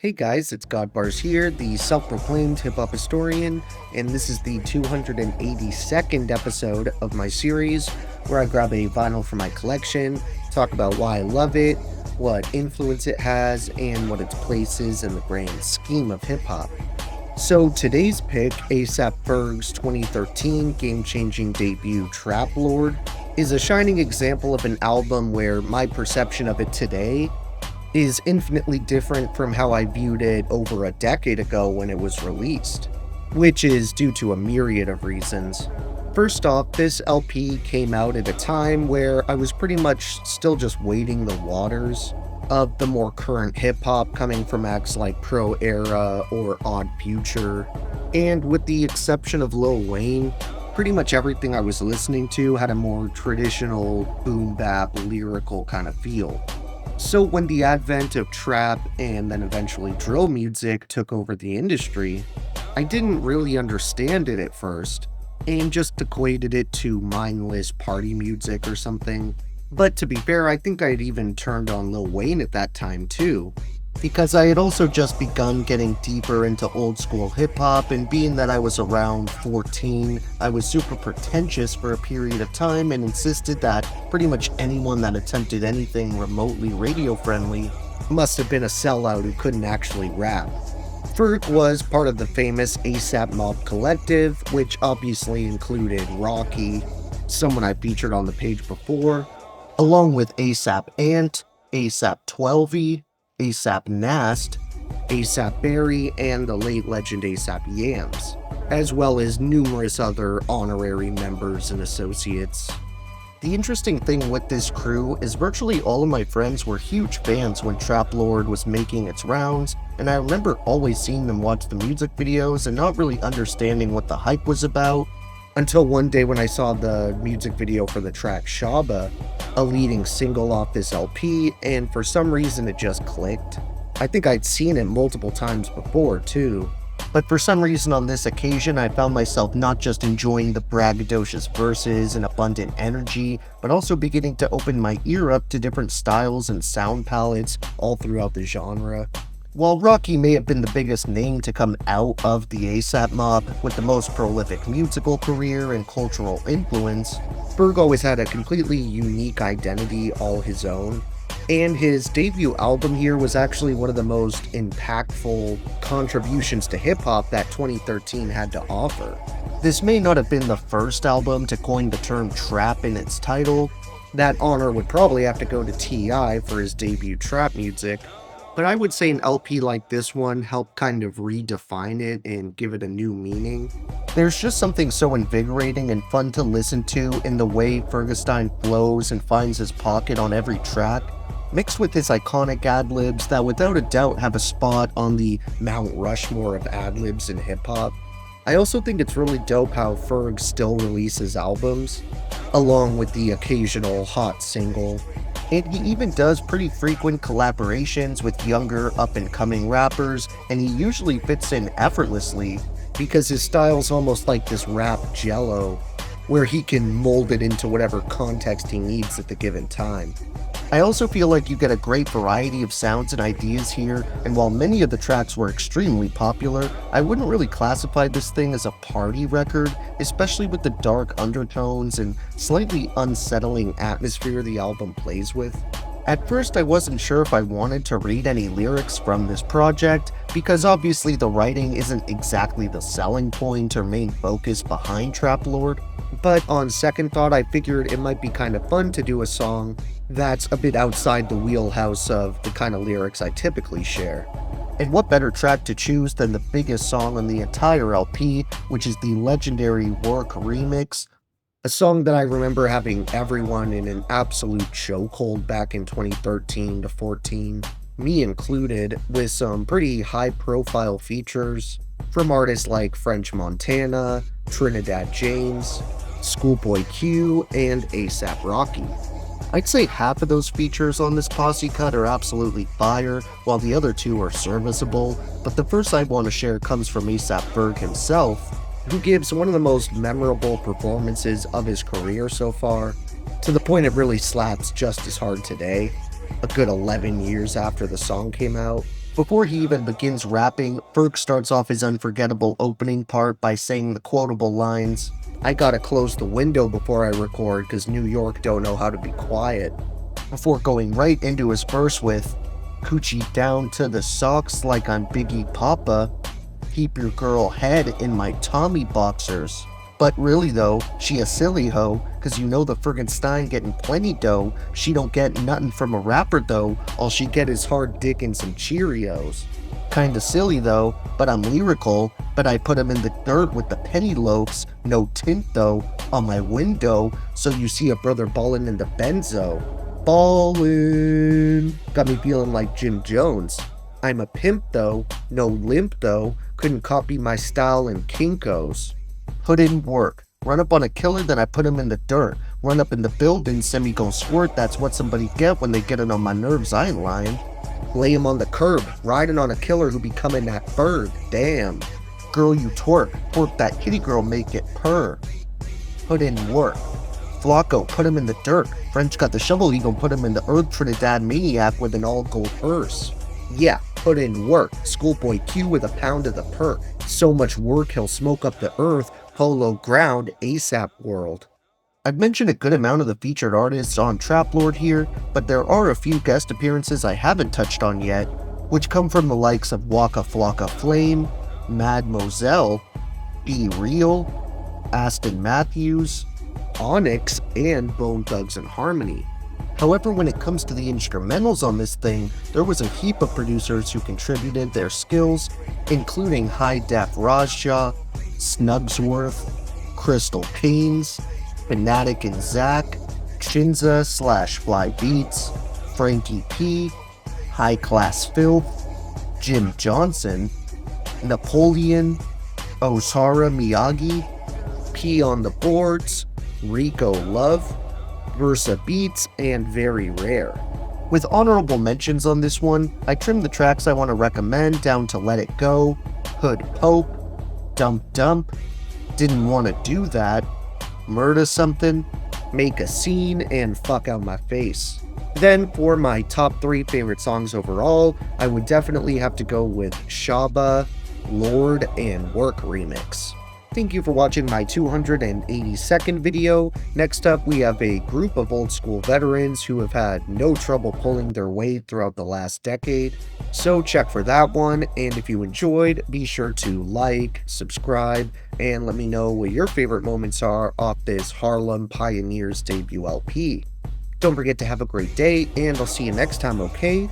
Hey guys, it's Godbars here, the self-proclaimed hip-hop historian, and this is the 282nd episode of my series where I grab a vinyl from my collection, talk about why I love it, what influence it has, and what its place is in the grand scheme of hip-hop. So today's pick, A$AP Ferg's 2013 game-changing debut Trap Lord, is a shining example of an album where my perception of it today is infinitely different from how I viewed it over a decade ago when it was released, which is due to a myriad of reasons. First off, this LP came out at a time where I was pretty much still just wading the waters of the more current hip-hop coming from acts like Pro Era or Odd Future, and with the exception of Lil Wayne, pretty much everything I was listening to had a more traditional boom-bap lyrical kind of feel. So when the advent of trap and then eventually drill music took over the industry, I didn't really understand it at first, and just equated it to mindless party music or something. But to be fair, I think I had even turned on Lil Wayne at that time too, because I had also just begun getting deeper into old school hip hop, and being that I was around 14, I was super pretentious for a period of time and insisted that pretty much anyone that attempted anything remotely radio friendly must have been a sellout who couldn't actually rap. Ferg was part of the famous A$AP Mob Collective, which obviously included Rocky, someone I featured on the page before, along with A$AP Ant, A$AP 12 A$AP Nast, A$AP Berry, and the late legend A$AP Yams, as well as numerous other honorary members and associates. The interesting thing with this crew is virtually all of my friends were huge fans when Trap Lord was making its rounds, and I remember always seeing them watch the music videos and not really understanding what the hype was about, until one day when I saw the music video for the track Shaba, a leading single off this LP, and for some reason it just clicked. I think I'd seen it multiple times before too, but for some reason on this occasion I found myself not just enjoying the braggadocious verses and abundant energy, but also beginning to open my ear up to different styles and sound palettes all throughout the genre. While Rocky may have been the biggest name to come out of the A$AP Mob with the most prolific musical career and cultural influence, Ferg always had a completely unique identity all his own, and his debut album here was actually one of the most impactful contributions to hip-hop that 2013 had to offer. This may not have been the first album to coin the term trap in its title. That honor would probably have to go to T.I. for his debut trap music, but I would say an LP like this one helped kind of redefine it and give it a new meaning. There's just something so invigorating and fun to listen to in the way Fergestein flows and finds his pocket on every track, mixed with his iconic ad-libs that without a doubt have a spot on the Mount Rushmore of ad-libs in hip-hop. I also think it's really dope how Ferg still releases albums, along with the occasional hot single. And he even does pretty frequent collaborations with younger up-and-coming rappers, and he usually fits in effortlessly because his style's almost like this rap jello, where he can mold it into whatever context he needs at the given time. I also feel like you get a great variety of sounds and ideas here, and while many of the tracks were extremely popular, I wouldn't really classify this thing as a party record, especially with the dark undertones and slightly unsettling atmosphere the album plays with. At first I wasn't sure if I wanted to read any lyrics from this project, because obviously the writing isn't exactly the selling point or main focus behind Trap Lord, but on second thought I figured it might be kind of fun to do a song that's a bit outside the wheelhouse of the kind of lyrics I typically share. And what better track to choose than the biggest song on the entire LP, which is the legendary Work remix, a song that I remember having everyone in an absolute chokehold back in 2013 to 14, me included, with some pretty high-profile features from artists like French Montana, Trinidad James, Schoolboy Q, and A$AP Rocky. I'd say half of those features on this posse cut are absolutely fire, while the other two are serviceable, but the first I want to share comes from A$AP Ferg himself, who gives one of the most memorable performances of his career so far, to the point it really slaps just as hard today, a good 11 years after the song came out. Before he even begins rapping, Ferg starts off his unforgettable opening part by saying the quotable lines, "I gotta close the window before I record cause New York don't know how to be quiet," before going right into his verse with, "Coochie down to the socks like I'm Biggie Papa, keep your girl head in my Tommy boxers." But really though, she a silly hoe, cause you know the Fergenstein getting plenty dough, she don't get nothing from a rapper though, all she get is hard dick and some Cheerios. Kinda silly though, but I'm lyrical, but I put 'em in the dirt with the penny loafs, no tint though, on my window, so you see a brother ballin' in the benzo. Ballin', got me feeling like Jim Jones. I'm a pimp though, no limp though, couldn't copy my style in Kinko's. Put in work. Run up on a killer, then I put him in the dirt. Run up in the building, semi gon' squirt, that's what somebody get when they get it on my nerves, I ain't lying. Lay him on the curb, riding on a killer who be coming that Ferg, damn. Girl you twerk that kitty girl make it purr. Put in work. Flocko, put him in the dirt. French got the shovel, he gon' put him in the earth, Trinidad maniac with an all gold purse. Yeah, put in work. Schoolboy Q with a pound of the perk. So much work he'll smoke up the earth. Polo ground ASAP world. I've mentioned a good amount of the featured artists on Trap Lord here, but there are a few guest appearances I haven't touched on yet, which come from the likes of Waka Flocka Flame, Mademoiselle, Be Real, Aston Matthews, Onyx, and Bone Thugs and Harmony. However, when it comes to the instrumentals on this thing, there was a heap of producers who contributed their skills, including High Def Rajah, Snugsworth, Crystal Pains, Fanatic and Zach, Shinza/Fly Beats, Frankie P, High Class Filth, Jim Johnson, Napoleon, Osara Miyagi, P on the Boards, Rico Love, Versa Beats, and Very Rare. With honorable mentions on this one, I trimmed the tracks I want to recommend down to Let It Go, Hood Pope, Dump Dump, Didn't Want to Do That, Murder Something, Make a Scene, and Fuck Out My Face. Then for my top 3 favorite songs overall, I would definitely have to go with Shaba, Lord, and Work Remix. Thank you for watching my 282nd video. Next up, we have a group of old school veterans who have had no trouble pulling their weight throughout the last decade. So check for that one, and if you enjoyed, be sure to like, subscribe, and let me know what your favorite moments are off this Harlem Pioneers debut LP. Don't forget to have a great day, and I'll see you next time, okay?